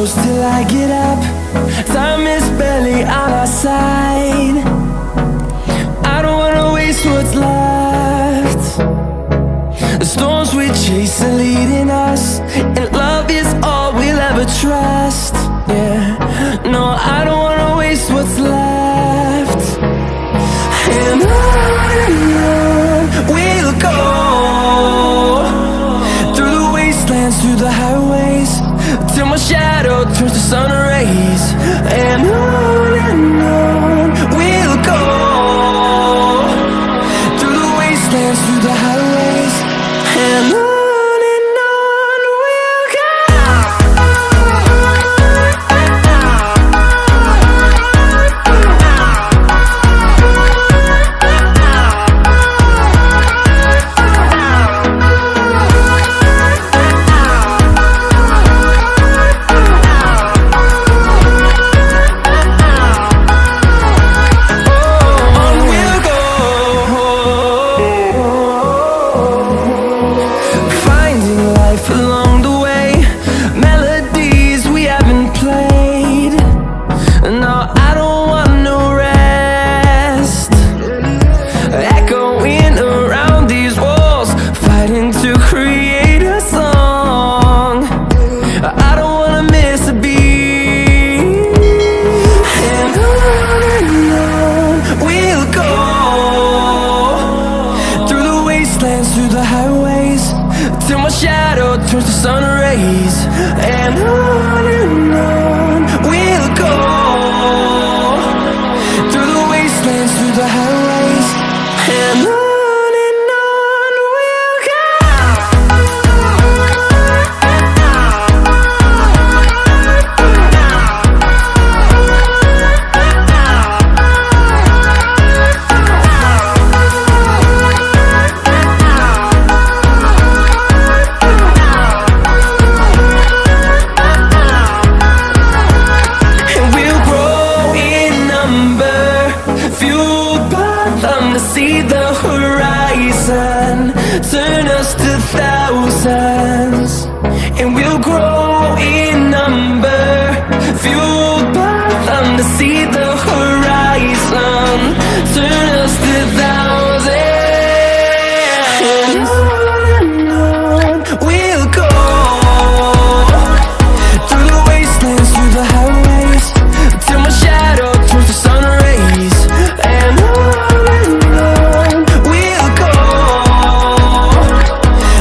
close till I get up. Time is barely on our side. I don't wanna waste what's left. The storms we chase are leading us, and love is all we'll ever trust. Yeah, no, I don't wanna waste what's left. And on we'll go, through the wastelands, through the highways, till my shadow turns to sun rays. And on we'll go, through the wastelands, through the highways, and on we'll go. Through the highways, till my shadow turns to sun rays. And on we'll go, through the wastelands, through the highways, and on we'll go. See the horizon, turn us to thousands, and we'll grow in number, fueled by them to see the horizon.